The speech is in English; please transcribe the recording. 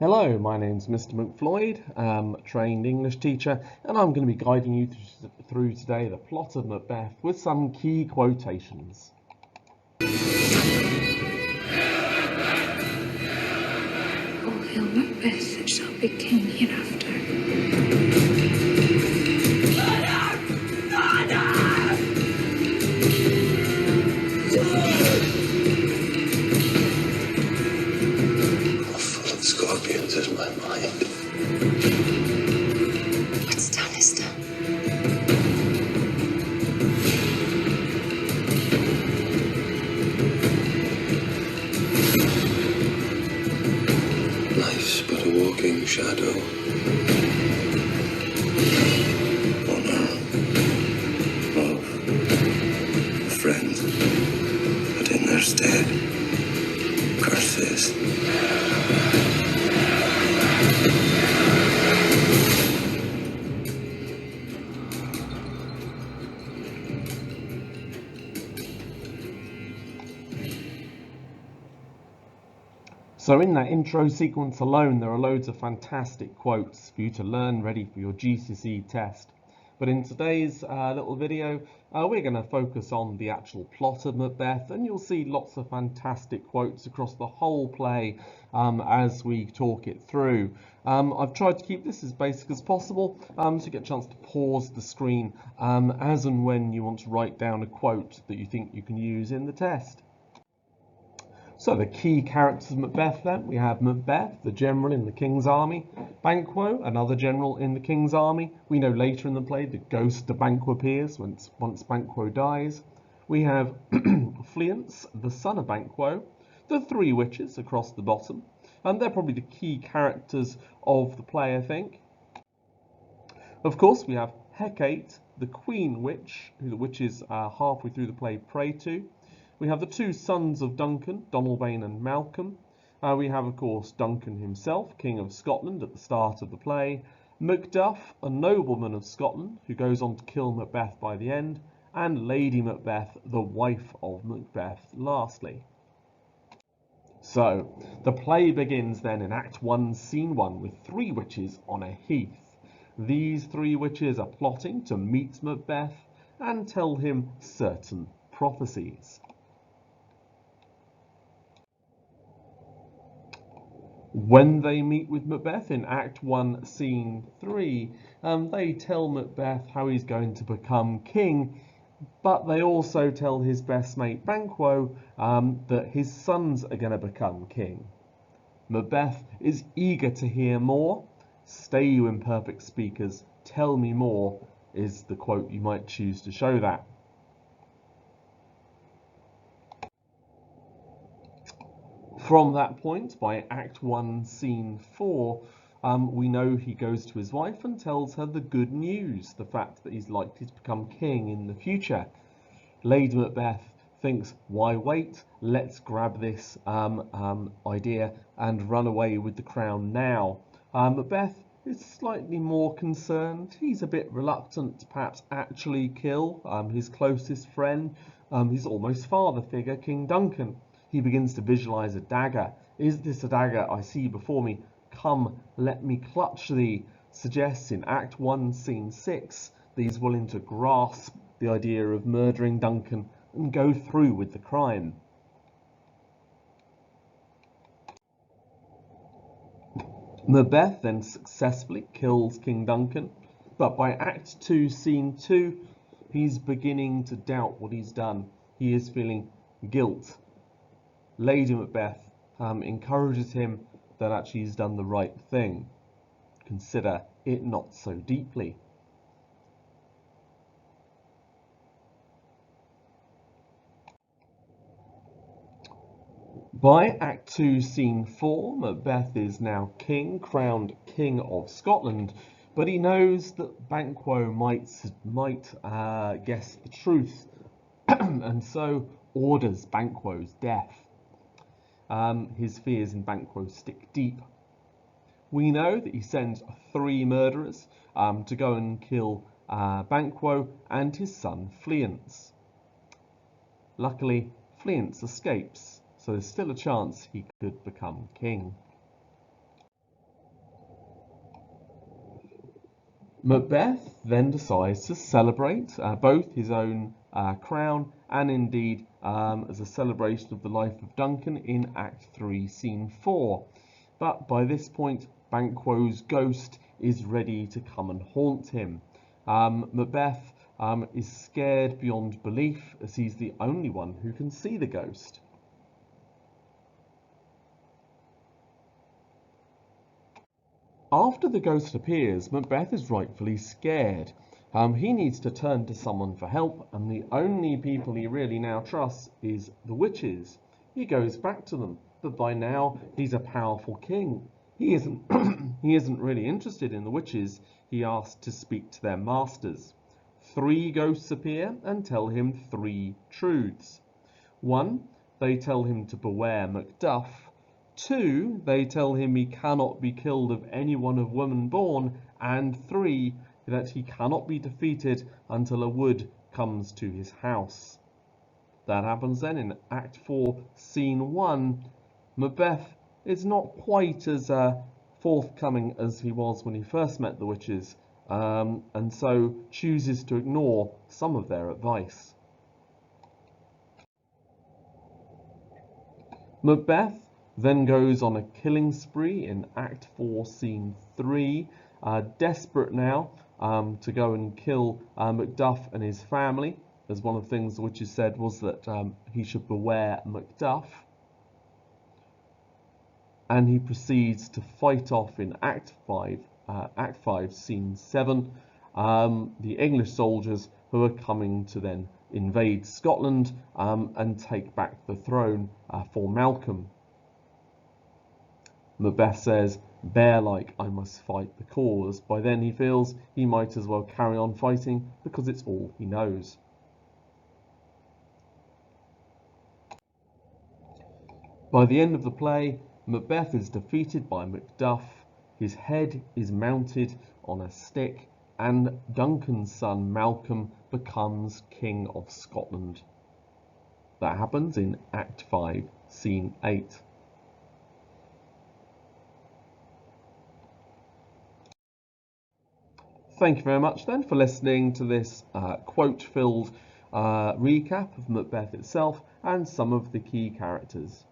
Hello, my name's Mr. McFloyd, a trained English teacher, and I'm going to be guiding you through today the plot of Macbeth with some key quotations. Oh, hail Macbeth that shall be king hereafter. Full of scorpions is my mind. What's done is done. Life's but a walking shadow. Honor, love, a friend, but in their stead, curses. So in that intro sequence alone, there are loads of fantastic quotes for you to learn ready for your GCSE test. But in today's little video, we're going to focus on the actual plot of Macbeth, and you'll see lots of fantastic quotes across the whole play as we talk it through. I've tried to keep this as basic as possible so you get a chance to pause the screen as and when you want to write down a quote that you think you can use in the test. So the key characters of Macbeth then, we have Macbeth, the general in the king's army, Banquo, another general in the king's army. We know later in the play the ghost of Banquo appears once Banquo dies. We have Fleance, the son of Banquo, the three witches across the bottom, and they're probably the key characters of the play, I think. Of course, we have Hecate, the queen witch, who the witches halfway through the play pray to. We have the two sons of Duncan, Donalbain and Malcolm. We have, of course, Duncan himself, King of Scotland at the start of the play. Macduff, a nobleman of Scotland, who goes on to kill Macbeth by the end. And Lady Macbeth, the wife of Macbeth, lastly. So, the play begins then in Act 1, Scene 1, with three witches on a heath. These three witches are plotting to meet Macbeth and tell him certain prophecies. When they meet with Macbeth in Act 1, Scene 3, they tell Macbeth how he's going to become king, but they also tell his best mate Banquo that his sons are going to become king. Macbeth is eager to hear more. Stay, you imperfect speakers, tell me more, is the quote you might choose to show that. From that point, by Act 1, Scene 4, we know he goes to his wife and tells her the good news, the fact that he's likely to become king in the future. Lady Macbeth thinks, why wait? Let's grab this idea and run away with the crown now. Macbeth is slightly more concerned. He's a bit reluctant to perhaps actually kill his closest friend, his almost father figure, King Duncan. He begins to visualize a dagger. Is this a dagger I see before me? Come, let me clutch thee, suggests in Act 1, Scene 6, that he's willing to grasp the idea of murdering Duncan and go through with the crime. Macbeth then successfully kills King Duncan, but by Act 2, Scene 2, he's beginning to doubt what he's done. He is feeling guilt. Lady Macbeth encourages him that actually he's done the right thing. Consider it not so deeply. By Act 2, Scene 4, Macbeth is now king, crowned King of Scotland, but he knows that Banquo might guess the truth, and so orders Banquo's death. His fears in Banquo stick deep. We know that he sends three murderers to go and kill Banquo and his son Fleance. Luckily, Fleance escapes, so there's still a chance he could become king. Macbeth then decides to celebrate both his own crown and indeed as a celebration of the life of Duncan in Act 3, Scene 4. But by this point, Banquo's ghost is ready to come and haunt him. Macbeth is scared beyond belief as he's the only one who can see the ghost. After the ghost appears, Macbeth is rightfully scared. He needs to turn to someone for help, and the only people he really now trusts is the witches. He goes back to them, but by now he's a powerful king. He isn't he isn't really interested in the witches. He asks to speak to their masters. 3 ghosts appear and tell him 3 truths. 1, they tell him to beware Macduff. 2, they tell him he cannot be killed of anyone of woman born, and 3, that he cannot be defeated until a wood comes to his house. That happens then in Act 4, Scene 1. Macbeth is not quite as forthcoming as he was when he first met the witches, and so chooses to ignore some of their advice. Macbeth then goes on a killing spree in Act 4, Scene 3, desperate now to go and kill Macduff and his family, as one of the things the witches said was that he should beware Macduff. And he proceeds to fight off in Act 5, Scene 7, the English soldiers who are coming to then invade Scotland and take back the throne for Malcolm. Macbeth says, "Bear-like, I must fight the cause." By then he feels he might as well carry on fighting because it's all he knows. By the end of the play, Macbeth is defeated by Macduff, his head is mounted on a stick, and Duncan's son Malcolm becomes King of Scotland. That happens in Act 5, Scene 8. Thank you very much then for listening to this quote-filled recap of Macbeth itself and some of the key characters.